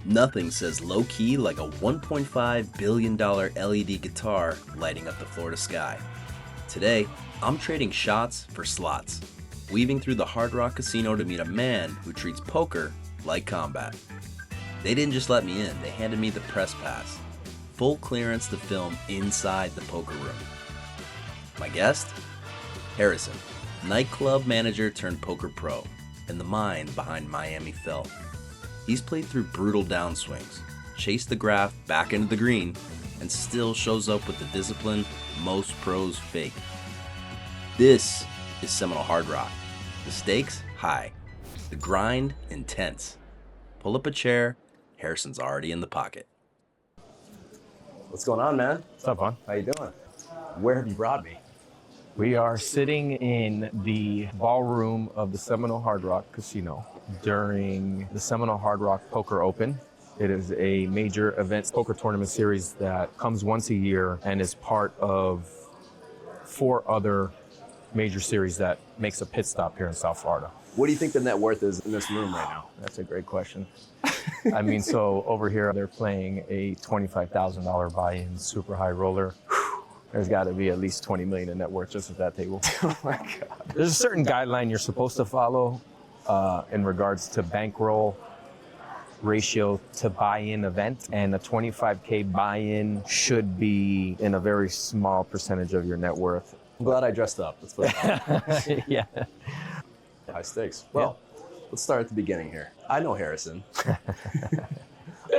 Nothing says low-key like a $1.5 billion LED guitar lighting up the Florida sky. Today, I'm trading shots for slots, weaving through the Hard Rock Casino to meet a man who treats poker like combat. They didn't just let me in, they handed me the press pass. Full clearance to film inside the poker room. My guest? Harrison, nightclub manager turned poker pro, and the mind behind Miami Phil. He's played through brutal downswings, chased the graph back into the green, and still shows up with the discipline most pros fake. This is Seminole Hard Rock. The stakes high, the grind intense. Pull up a chair, Harrison's already in the pocket. What's going on, man? What's up, hon? How you doing? Where have you brought me? We are sitting in the ballroom of the Seminole Hard Rock Casino during the Seminole Hard Rock Poker Open. It is a major events poker tournament series that comes once a year and is part of 4 other major series that makes a pit stop here in South Florida. What do you think the net worth is in this room right now? That's a great question. I mean, so over here they're playing a $25,000 buy-in Super High Roller. There's got to be at least 20 million in net worth just at that table. Oh my God. There's a certain guideline you're supposed to follow in regards to bankroll ratio to buy-in event, and a 25K buy-in should be in a very small percentage of your net worth. I'm glad I dressed up. Let's put it that way. Yeah. High stakes. Well, let's start at the beginning here. I know Harrison.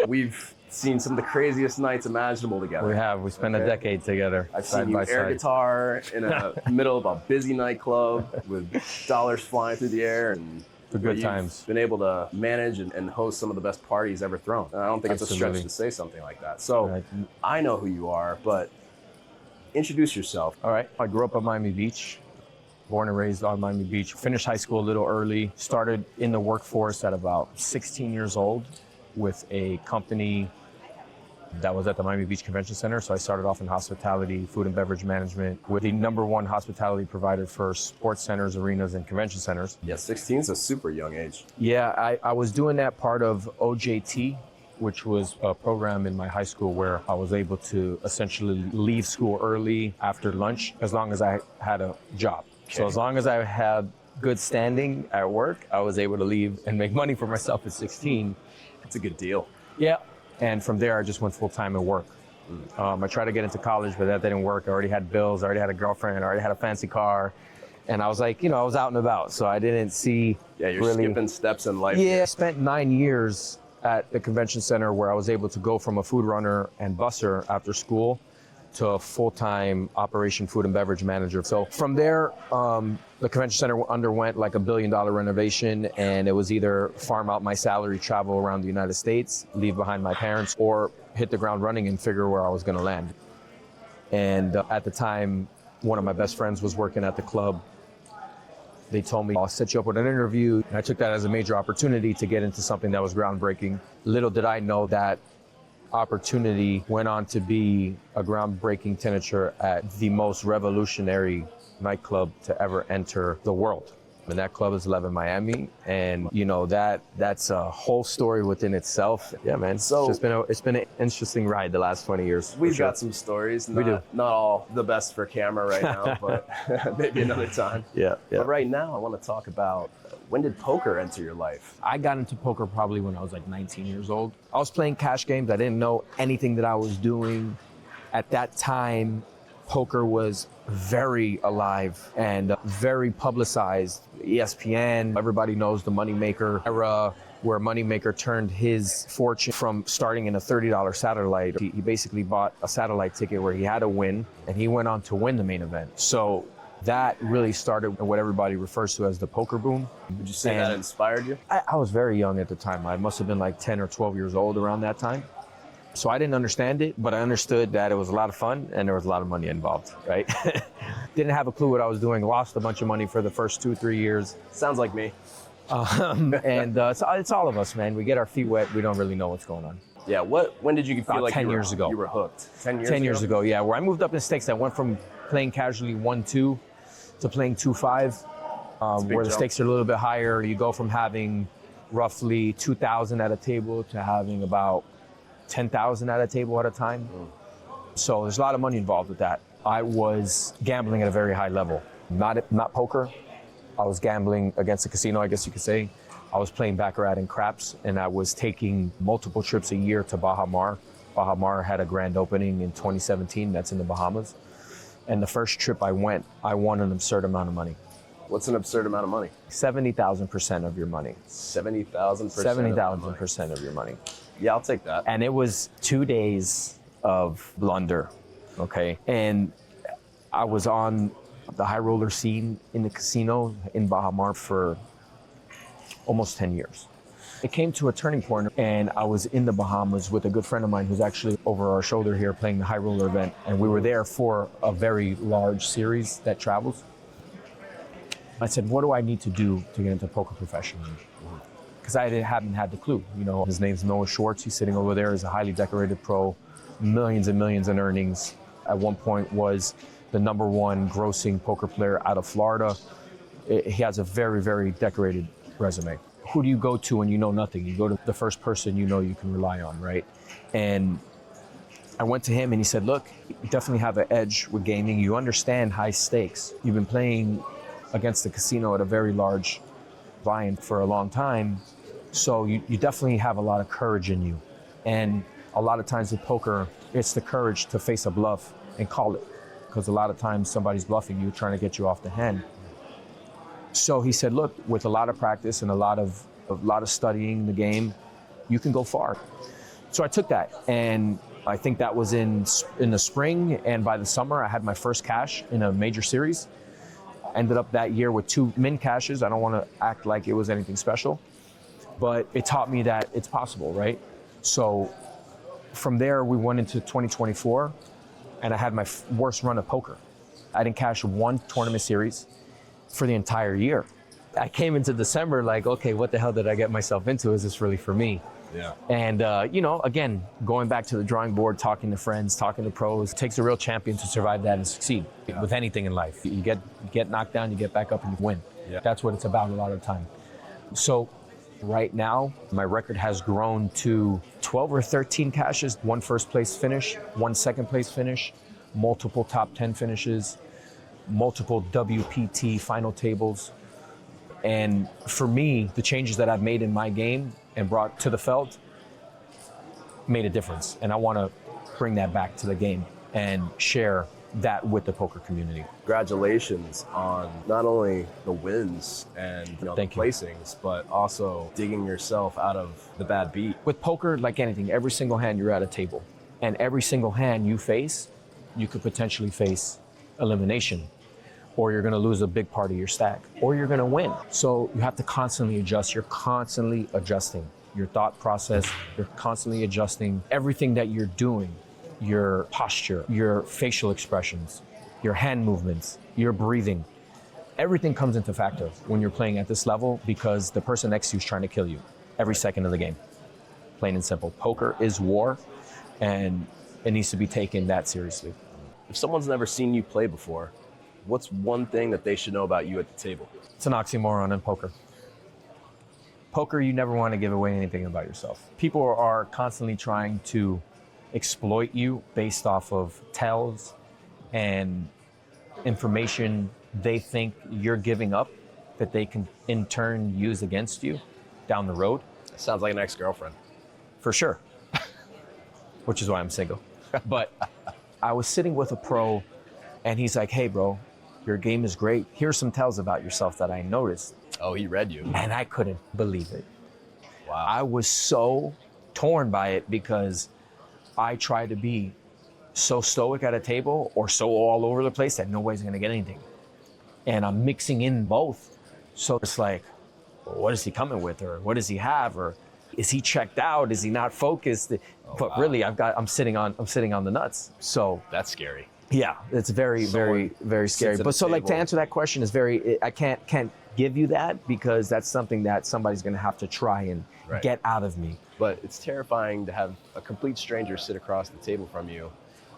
We've seen some of the craziest nights imaginable together. We have. We spent a decade together. I've side seen you by air side. guitar in the middle of a busy nightclub with dollars flying through the air, and For good you've times. been able to manage and host some of the best parties ever thrown. And I don't think it's a Absolutely. stretch to say something like that. So Right. I know who you are, but introduce yourself. All right. I grew up on Miami Beach, born and raised on Miami Beach. Finished high school a little early. Started in the workforce at about 16 years old with a company that was at the Miami Beach Convention Center. So I started off in hospitality, food and beverage management, with the #1 hospitality provider for sports centers, arenas, and convention centers. Yeah, 16 is a super young age. Yeah, I was doing that part of OJT, which was a program in my high school where I was able to essentially leave school early after lunch as long as I had a job. So as long as I had good standing at work, I was able to leave and make money for myself at 16. It's a good deal. Yeah. And from there, I just went full time at work. I tried to get into college, but that didn't work. I already had bills, I already had a girlfriend, I already had a fancy car. And I was like, I was out and about. So I didn't see Yeah, you're really skipping steps in life. Yeah, I spent 9 years at the convention center where I was able to go from a food runner and busser after school to a full-time operation food and beverage manager. So from there, the convention center underwent like $1 billion renovation, and it was either farm out my salary, travel around the United States, leave behind my parents, or hit the ground running and figure where I was gonna land. And at the time, one of my best friends was working at the club. They told me, I'll set you up with an interview. And I took that as a major opportunity to get into something that was groundbreaking. Little did I know that opportunity went on to be a groundbreaking signature at the most revolutionary nightclub to ever enter the world. And that club is Love in Miami. And that's a whole story within itself. Yeah, man. So it's been an interesting ride the last 20 years. We've got some stories. We do. Not all the best for camera right now, but maybe another time. Yeah. But right now, I want to talk about, when did poker enter your life? I got into poker probably when I was like 19 years old. I was playing cash games. I didn't know anything that I was doing. At that time, poker was very alive and very publicized. ESPN, everybody knows the Moneymaker era, where Moneymaker turned his fortune from starting in a $30 satellite. He basically bought a satellite ticket where he had to win, and he went on to win the main event. So that really started what everybody refers to as the poker boom. Would you say that inspired you? I was very young at the time. I must have been like 10 or 12 years old around that time. So I didn't understand it, but I understood that it was a lot of fun and there was a lot of money involved, right? Didn't have a clue what I was doing, lost a bunch of money for the first 2-3 years. Sounds like me. It's all of us, man. We get our feet wet, we don't really know what's going on. Yeah, when did you feel like 10 years ago. You were hooked? 10 years 10 years ago, yeah. Where I moved up in the States, I went from playing casually 1-2 to playing 2-5, where the jump. stakes are a little bit higher. You go from having roughly 2,000 at a table to having about 10,000 at a table at a time. So there's a lot of money involved with that. I was gambling at a very high level, not poker. I was gambling against the casino, I guess you could say. I was playing baccarat and craps, and I was taking multiple trips a year to Baha Mar. Baha Mar had a grand opening in 2017, that's in the Bahamas. And the first trip I went, I won an absurd amount of money. What's an absurd amount of money? 70,000% of your money. 70,000%. 70,000% of your money. Yeah, I'll take that. And it was 2 days of blunder, okay? And I was on the high roller scene in the casino in Baha Mar for almost 10 years. It came to a turning point, and I was in the Bahamas with a good friend of mine who's actually over our shoulder here playing the high roller event, and we were there for a very large series that travels. I said, what do I need to do to get into poker professionally? Because I hadn't had the clue. You know, his name's Noah Schwartz. He's sitting over there. He's a highly decorated pro, millions and millions in earnings. At one point was the #1 grossing poker player out of Florida. He has a very, very decorated resume. Who do you go to when you know nothing? You go to the first person you know you can rely on, right? And I went to him and he said, look, you definitely have an edge with gaming. You understand high stakes. You've been playing against the casino at a very large buy-in for a long time. So you definitely have a lot of courage in you. And a lot of times with poker, it's the courage to face a bluff and call it. Because a lot of times somebody's bluffing you, trying to get you off the hand. So he said, look, with a lot of practice and a lot of studying the game, you can go far. So I took that, and I think that was in the spring, and by the summer I had my first cash in a major series. I ended up that year with 2 min cashes. I don't want to act like it was anything special, but it taught me that it's possible, right? So from there we went into 2024, and I had my worst run of poker. I didn't cash 1 tournament series for the entire year. I came into December like, okay, what the hell did I get myself into? Is this really for me? Yeah. And, again, going back to the drawing board, talking to friends, talking to pros, it takes a real champion to survive that and succeed with anything in life. You get knocked down, you get back up and you win. Yeah. That's what it's about a lot of the time. So right now, my record has grown to 12 or 13 cashes, 1 first place finish, 1 second place finish, multiple top 10 finishes, multiple WPT final tables. And for me, the changes that I've made in my game and brought to the felt made a difference. And I want to bring that back to the game and share that with the poker community. Congratulations on not only the wins and the placings, but also digging yourself out of the bad beat. With poker, like anything, every single hand you're at a table. And every single hand you face, you could potentially face elimination, or you're going to lose a big part of your stack, or you're going to win. So you have to constantly adjust. You're constantly adjusting your thought process. You're constantly adjusting everything that you're doing, your posture, your facial expressions, your hand movements, your breathing. Everything comes into factor when you're playing at this level, because the person next to you is trying to kill you every second of the game. Plain and simple. Poker is war, and it needs to be taken that seriously. If someone's never seen you play before, what's one thing that they should know about you at the table? It's an oxymoron in poker. Poker, you never want to give away anything about yourself. People are constantly trying to exploit you based off of tells and information they think you're giving up that they can in turn use against you down the road. Sounds like an ex-girlfriend. For sure. Which is why I'm single. But I was sitting with a pro, and he's like, hey, bro, your game is great. Here's some tells about yourself that I noticed. Oh, he read you. And I couldn't believe it. Wow. I was so torn by it, because I try to be so stoic at a table or so all over the place that nobody's going to get anything. And I'm mixing in both. So it's like, well, what is he coming with? Or what does he have? Or is he checked out? Is he not focused? But wow. Really, I'm sitting on the nuts. So that's scary. Yeah, it's very, very, very scary. But so, like, to answer that question is I can't give you that, because that's something that somebody's going to have to try and get out of me. But it's terrifying to have a complete stranger sit across the table from you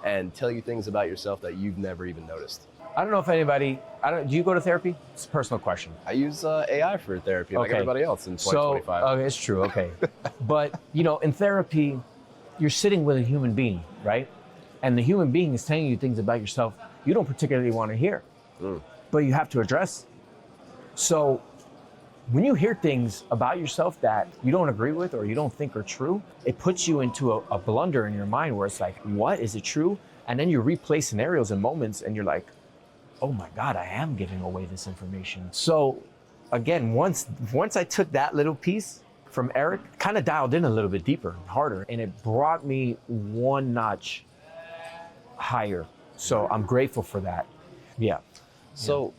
and tell you things about yourself that you've never even noticed. I don't know if anybody, do you go to therapy? It's a personal question. I use AI for therapy like everybody else in 2025. So, okay, it's true, okay. But, in therapy, you're sitting with a human being, right? And the human being is telling you things about yourself you don't particularly want to hear, but you have to address. So when you hear things about yourself that you don't agree with or you don't think are true, it puts you into a blunder in your mind where it's like, what, is it true? And then you replay scenarios and moments and you're like, oh my God, I am giving away this information. So again, once I took that little piece from Eric, kind of dialed in a little bit deeper, harder, and it brought me one notch higher. So I'm grateful for that. Yeah. So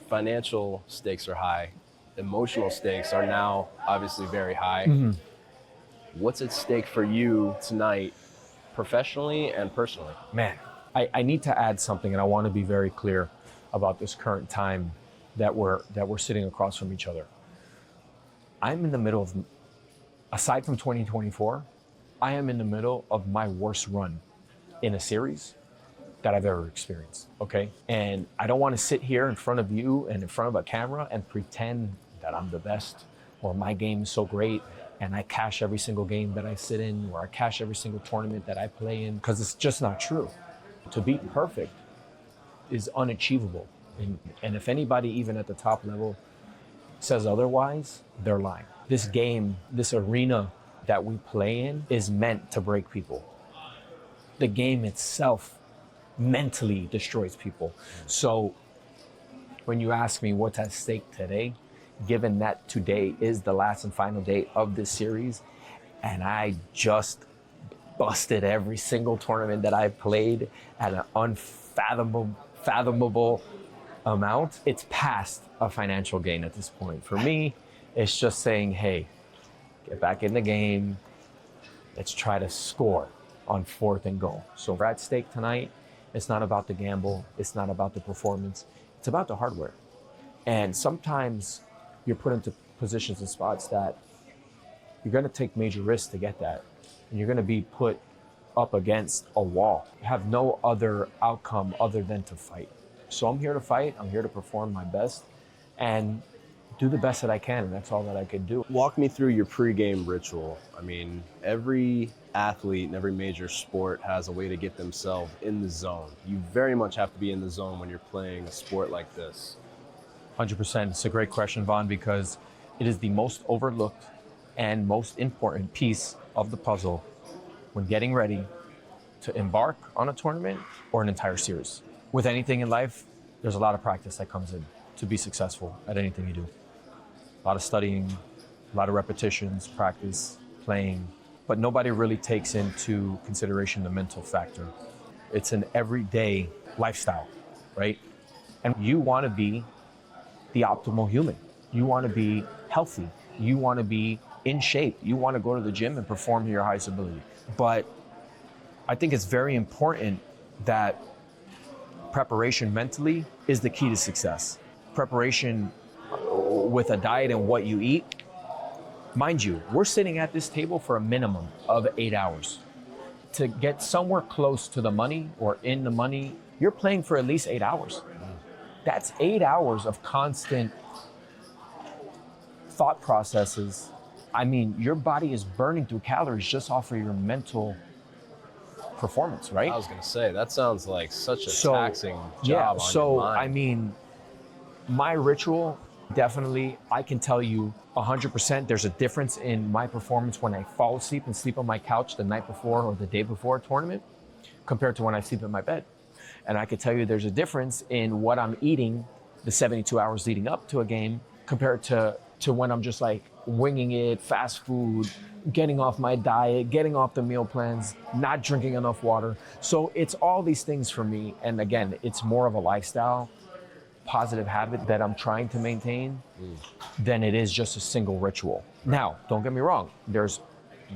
financial stakes are high. Emotional stakes are now obviously very high. Mm-hmm. What's at stake for you tonight, professionally and personally? Man, I need to add something, and I want to be very clear about this current time that we're sitting across from each other. I'm in the middle of, aside from 2024, I am in the middle of my worst run in a series that I've ever experienced, okay? And I don't want to sit here in front of you and in front of a camera and pretend that I'm the best or my game is so great and I cash every single game that I sit in or I cash every single tournament that I play in, because it's just not true. To be perfect is unachievable. And if anybody, even at the top level, says otherwise, they're lying. This game, this arena that we play in is meant to break people. The game itself mentally destroys people. So when you ask me what's at stake today, given that today is the last and final day of this series, and I just busted every single tournament that I played at an unfathomable amount, it's past a financial gain at this point. For me, it's just saying, hey, get back in the game. Let's try to score on 4th and goal. So we're at stake tonight. It's not about the gamble. It's not about the performance. It's about the hardware. And sometimes you're put into positions and spots that you're going to take major risks to get that. And you're going to be put up against a wall. You have no other outcome other than to fight. So I'm here to fight. I'm here to perform my best and do the best that I can. And that's all that I can do. Walk me through your pregame ritual. I mean, every athlete in every major sport has a way to get themselves in the zone. You very much have to be in the zone when you're playing a sport like this. 100%. It's a great question, Vaughn, because it is the most overlooked and most important piece of the puzzle when getting ready to embark on a tournament or an entire series. With anything in life, there's a lot of practice that comes in to be successful at anything you do. A lot of studying, a lot of repetitions, practice, playing, but nobody really takes into consideration the mental factor. It's an everyday lifestyle, right? And you want to be the optimal human. You want to be healthy. You want to be in shape. You want to go to the gym and perform to your highest ability. But I think it's very important that preparation mentally is the key to success. Preparation with a diet and what you eat. Mind you, we're sitting at this table for a minimum of 8 hours. To get somewhere close to the money or in the money, you're playing for at least 8 hours. That's 8 hours of constant thought processes. I mean, your body is burning through calories just off of your mental performance, right? I was going to say, that sounds like such a taxing job on your mind. I mean, my ritual, definitely, I can tell you 100% there's a difference in my performance when I fall asleep and sleep on my couch the night before or the day before a tournament compared to when I sleep in my bed. And I could tell you there's a difference in what I'm eating the 72 hours leading up to a game compared to when I'm just like winging it, fast food, getting off my diet, getting off the meal plans, not drinking enough water. So it's all these things for me. And again, it's more of a lifestyle, positive habit that I'm trying to maintain than it is just a single ritual. Now, don't get me wrong. There's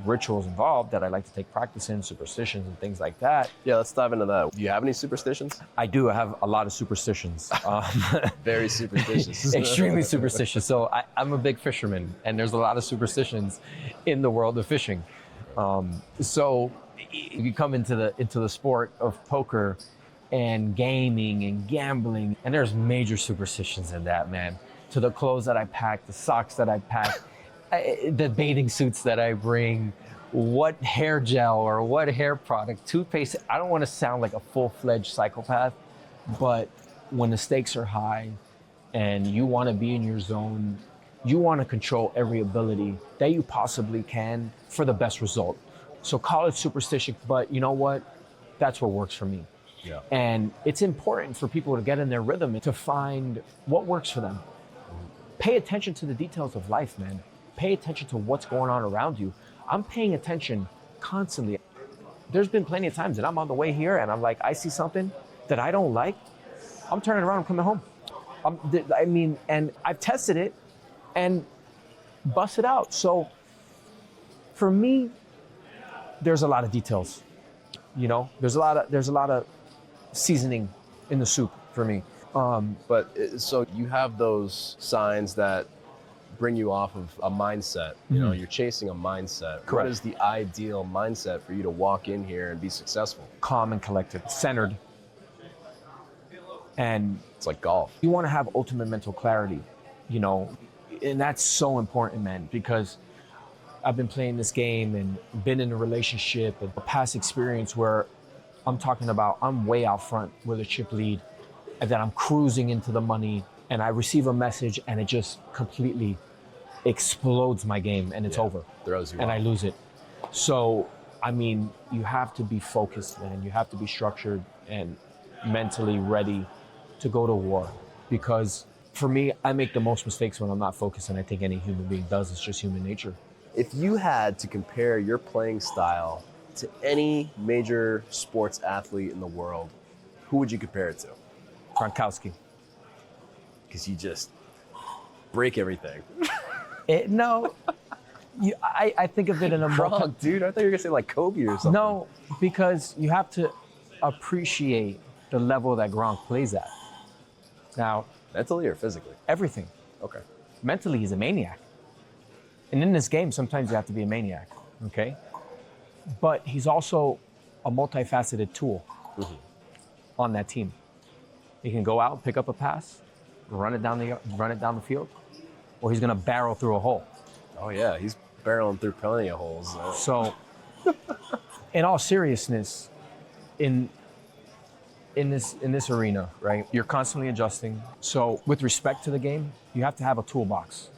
rituals involved that I like to take practice in, superstitions and things like that. Yeah, let's dive into that. Do you have any superstitions? I do. I have a lot of superstitions. Very superstitious. Extremely superstitious. So I'm a big fisherman, and there's a lot of superstitions in the world of fishing. So you come into the sport of poker, and gaming and gambling. And there's major superstitions in that, man. To the clothes that I pack, the socks that I pack, the bathing suits that I bring, what hair gel or what hair product, toothpaste. I don't want to sound like a full-fledged psychopath, but when the stakes are high and you want to be in your zone, you want to control every ability that you possibly can for the best result. So call it superstition, but you know what? That's what works for me. Yeah. And it's important for people to get in their rhythm and to find what works for them. Pay attention to the details of life, man. Pay attention to what's going on around you. I'm paying attention constantly. There's been plenty of times that I'm on the way here and I'm like, I see something that I don't like. I'm turning around, I'm coming home. And I've tested it and busted out. So for me, there's a lot of details. You know, there's a lot of seasoning in the soup for me. So you have those signs that bring you off of a mindset. You know, you're chasing a mindset. Correct. What is the ideal mindset for you to walk in here and be successful? Calm and collected, centered. And It's like golf. you want to have ultimate mental clarity, you know, and that's so important, man, because I've been playing this game and been in a relationship and a past experience where I'm talking about I'm way out front with a chip lead and then I'm cruising into the money and I receive a message and it just completely explodes my game and it's over. Throws you and off. I lose it. So, I mean, you have to be focused, man. You have to be structured and mentally ready to go to war, because for me, I make the most mistakes when I'm not focused, and I think any human being does. It's just human nature. If you had to compare your playing style to any major sports athlete in the world, who would you compare it to? Gronkowski. Because you just break everything. No, I think of it in a Gronk, dude, I thought you were gonna say like Kobe or something. No, because you have to appreciate the level that Gronk plays at. Now, Mentally or physically? everything. Okay. Mentally, he's a maniac. And in this game, sometimes you have to be a maniac, okay? But he's also a multifaceted tool on that team. He can go out, pick up a pass, run it down the field, or he's gonna barrel through a hole. Oh yeah, he's barreling through plenty of holes. So, in all seriousness, in this arena, right, you're constantly adjusting. So, with respect to the game, you have to have a toolbox.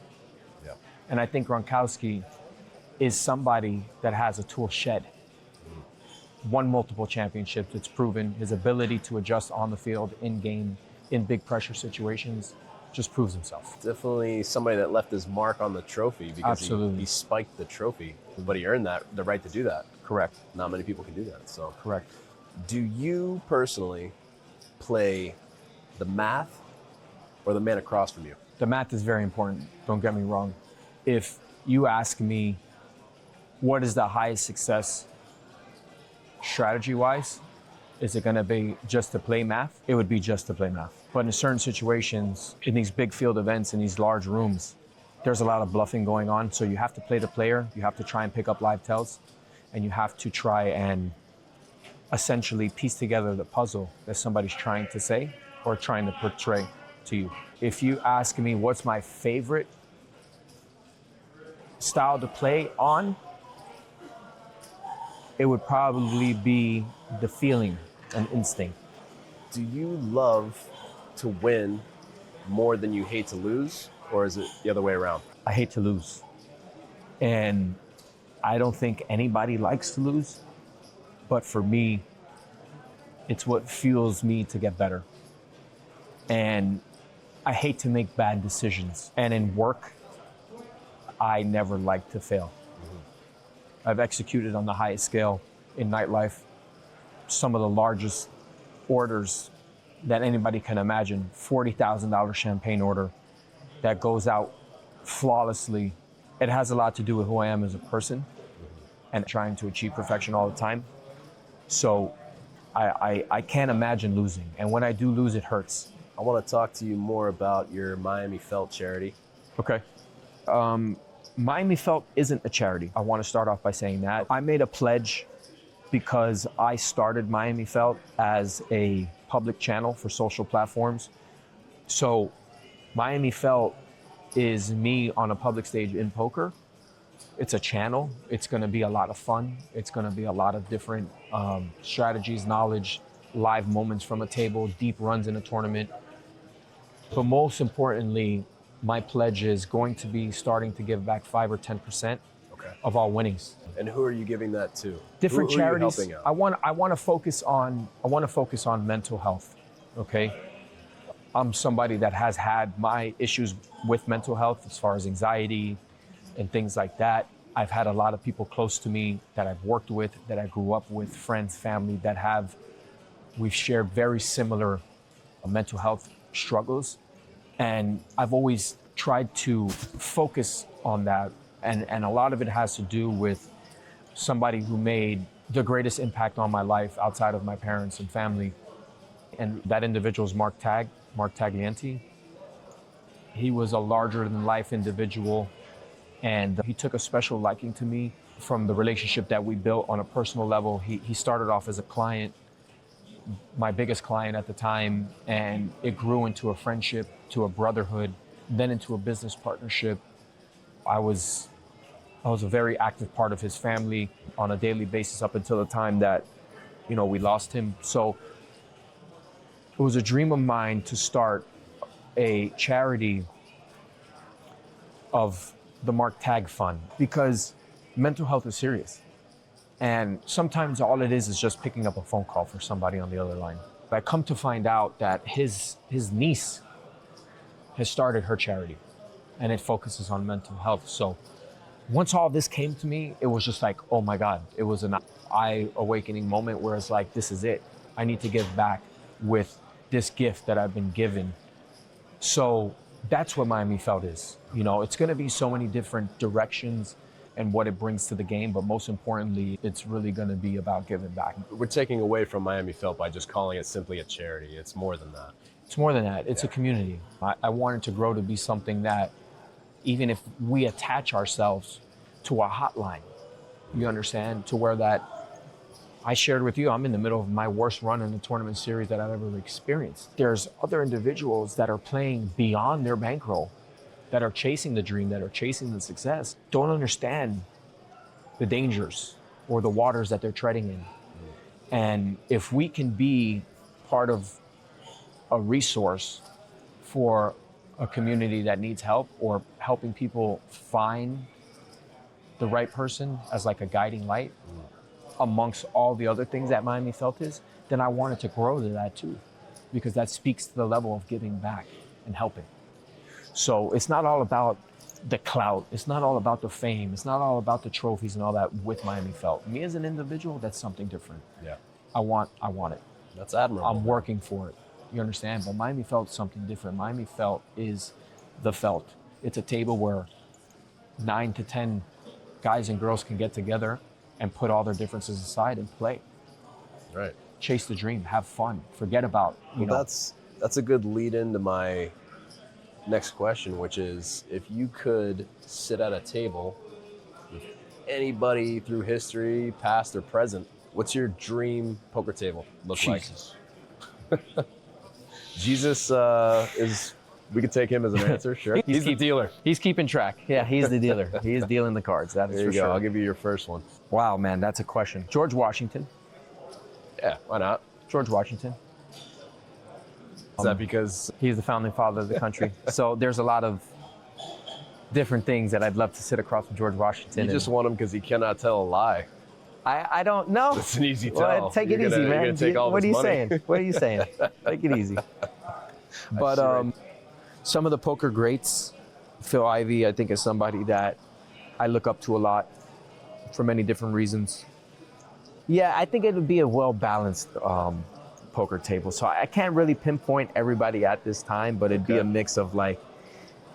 Yeah. And I think Gronkowski is somebody that has a tool shed. Won multiple championships. It's proven his ability to adjust on the field, in game, in big pressure situations, just proves himself. Definitely somebody that left his mark on the trophy because Absolutely. he spiked the trophy, but he earned the right to do that. Correct. Not many people can do that. So, Correct. do you personally play the math or the man across from you? The math is very important. Don't get me wrong. If you ask me what is the highest success strategy-wise, is it going to be just to play math? It would be just to play math. But in certain situations, in these big field events, in these large rooms, there's a lot of bluffing going on. So you have to play the player. You have to try and pick up live tells. And you have to try and essentially piece together the puzzle that somebody's trying to say or trying to portray to you. If you ask me what's my favorite style to play on, it would probably be the feeling and instinct. Do you love to win more than you hate to lose, or is it the other way around? I hate to lose. And I don't think anybody likes to lose. But for me, it's what fuels me to get better. And I hate to make bad decisions. And in work, I never like to fail. I've executed on the highest scale in nightlife, some of the largest orders that anybody can imagine. $40,000 champagne order that goes out flawlessly. It has a lot to do with who I am as a person and trying to achieve perfection all the time. So I can't imagine losing. And when I do lose, it hurts. I want to talk to you more about your Miami Felt charity. Okay. Miami Felt isn't a charity. I want to start off by saying that. I made a pledge because I started Miami Felt as a public channel for social platforms. So Miami Felt is me on a public stage in poker. It's a channel. It's going to be a lot of fun. It's going to be a lot of different strategies, knowledge, live moments from a table, deep runs in a tournament. But most importantly, my pledge is going to be starting to give back 5 or 10% of all winnings. And who are you giving that to? Different who charities. Are you helping out? I want to focus on mental health. Okay. I'm somebody that has had my issues with mental health as far as anxiety and things like that. I've had a lot of people close to me that I've worked with, that I grew up with, friends, family we've shared very similar mental health struggles. And I've always tried to focus on that. And a lot of it has to do with somebody who made the greatest impact on my life outside of my parents and family. And that individual is Mark Taglianti. He was a larger than life individual, and he took a special liking to me from the relationship that we built on a personal level. He started off as a client, my biggest client at the time, and it grew into a friendship, to a brotherhood, then into a business partnership. I was a very active part of his family on a daily basis up until the time that, we lost him. So it was a dream of mine to start a charity of the Mark Tag Fund, because mental health is serious. And sometimes all it is just picking up a phone call for somebody on the other line. I come to find out that his niece has started her charity, and it focuses on mental health. So once all this came to me, it was just like, oh my God, it was an eye-awakening moment where it's like, this is it. I need to give back with this gift that I've been given. So that's what Miami Felt is. It's going to be so many different directions and what it brings to the game, but most importantly, it's really going to be about giving back. We're taking away from Miami Felt by just calling it simply a charity. It's more than that. It's more than that. It's a community. I want it to grow to be something that, even if we attach ourselves to a hotline, you understand, to where that I shared with you, I'm in the middle of my worst run in the tournament series that I've ever experienced. There's other individuals that are playing beyond their bankroll, that are chasing the dream, that are chasing the success, don't understand the dangers or the waters that they're treading in. And if we can be part of a resource for a community that needs help, or helping people find the right person as like a guiding light amongst all the other things that Miami Felt is, then I want it to grow to that too, because that speaks to the level of giving back and helping. So it's not all about the clout. It's not all about the fame. It's not all about the trophies and all that with Miami Felt. Me as an individual, that's something different. Yeah. I want it. That's admirable. I'm working for it. You understand? But Miami Felt something different. Miami Felt is the felt. It's a table where 9 to 10 guys and girls can get together and put all their differences aside and play. Right. Chase the dream, have fun, forget about, you know. That's a good lead into my next question, which is, if you could sit at a table with anybody through history, past or present, what's your dream poker table look Jesus. like? Jesus we could take him as an answer, sure. He's the dealer. He's keeping track. Yeah, he's the dealer. He is dealing the cards, that is There for you go. sure. I'll give you your first one. Wow, man, that's a question. George Washington. Yeah, why not? George Washington. Is that because He's the founding father of the country. So there's a lot of different things that I'd love to sit across with George Washington. you just want him because he cannot tell a lie? I don't know. It's an easy tell. Well, take it You're easy, gonna- you're man. gonna take all What are his you money. saying? What are you saying? Take it easy. But sure. some of the poker greats, Phil Ivey, I think, is somebody that I look up to a lot for many different reasons. Yeah, I think it would be a well-balanced poker table. So I can't really pinpoint everybody at this time, but it'd be a mix of like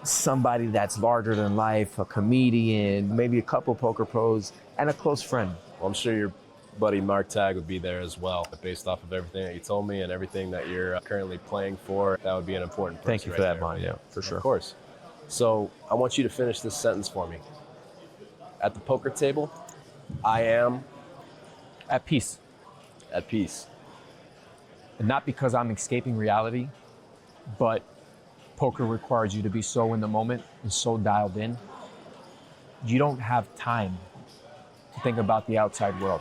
somebody that's larger than life, a comedian, maybe a couple poker pros, and a close friend. Well, I'm sure your buddy Mark Tag would be there as well, based off of everything that you told me and everything that you're currently playing for. That would be an important person. Thank you for right that, there. Mon. Yeah, for sure. Of course. So I want you to finish this sentence for me. At the poker table, I am At peace. at peace. And not because I'm escaping reality, but poker requires you to be so in the moment and so dialed in. You don't have time to think about the outside world.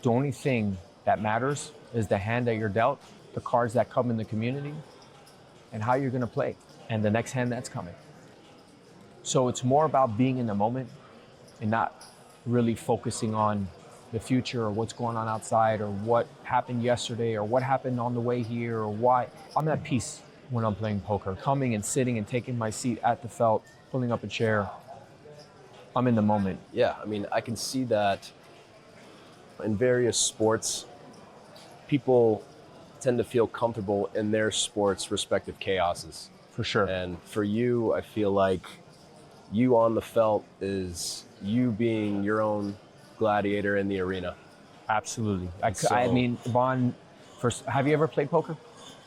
The only thing that matters is the hand that you're dealt, the cards that come in the community, and how you're gonna play, and the next hand that's coming. So it's more about being in the moment and not really focusing on the future or what's going on outside or what happened yesterday or what happened on the way here or why. I'm at peace when I'm playing poker. Coming and sitting and taking my seat at the felt, pulling up a chair, I'm in the moment. Yeah, I mean, I can see that in various sports, people tend to feel comfortable in their sports' respective chaoses. For sure. And for you, I feel like you on the felt is you being your own gladiator in the arena. Absolutely. I mean, Vaughn, have you ever played poker?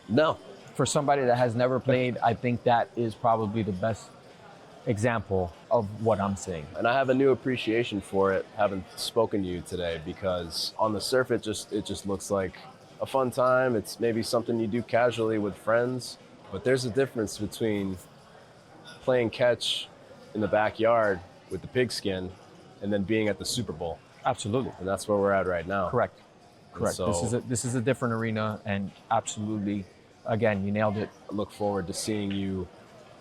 No. For somebody that has never played, I think that is probably the best example of what I'm saying. And I have a new appreciation for it, having spoken to you today, because on the surface, it just looks like a fun time. It's maybe something you do casually with friends, but there's a difference between playing catch in the backyard with the pigskin and then being at the Super Bowl. Absolutely. And that's where we're at right now. Correct. So, this is a different arena, and absolutely, again, you nailed it. I look forward to seeing you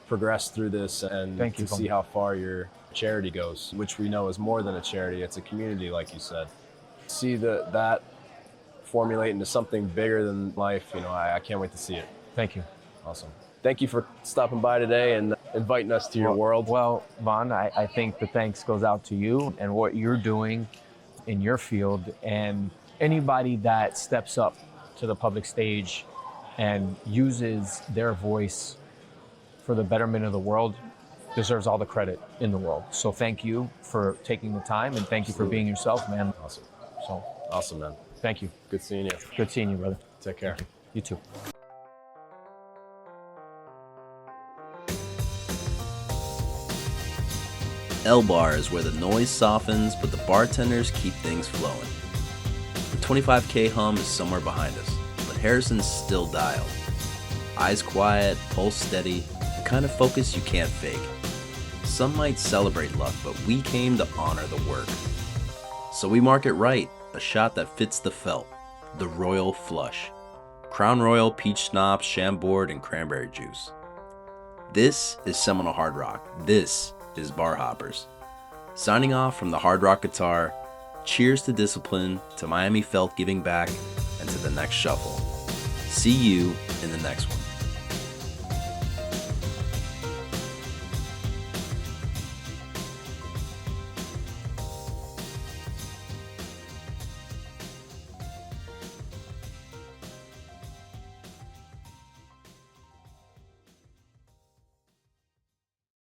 progress through this and to see how far your charity goes, which we know is more than a charity. It's a community, like you said. See that formulate into something bigger than life. I can't wait to see it. Thank you. Awesome. Thank you for stopping by today and inviting us to your world. Well, Vaughn, I think the thanks goes out to you and what you're doing in your field, and anybody that steps up to the public stage and uses their voice for the betterment of the world deserves all the credit in the world. So thank you for taking the time, and thank you for being yourself, man. Awesome. So Awesome, man. thank you. Good seeing you. Good seeing you, brother. Take care. You too. L-Bar is where the noise softens, but the bartenders keep things flowing. The 25K hum is somewhere behind us, but Harrison's still dialed. Eyes quiet, pulse steady, the kind of focus you can't fake. Some might celebrate luck, but we came to honor the work. So we mark it right, a shot that fits the felt, the Royal Flush. Crown Royal, peach schnapps, Chambord, and cranberry juice. This is Seminole Hard Rock. This is Bar Hoppers. Signing off from the Hard Rock guitar, cheers to discipline, to Miami Felt giving back, and to the next shuffle. See you in the next one.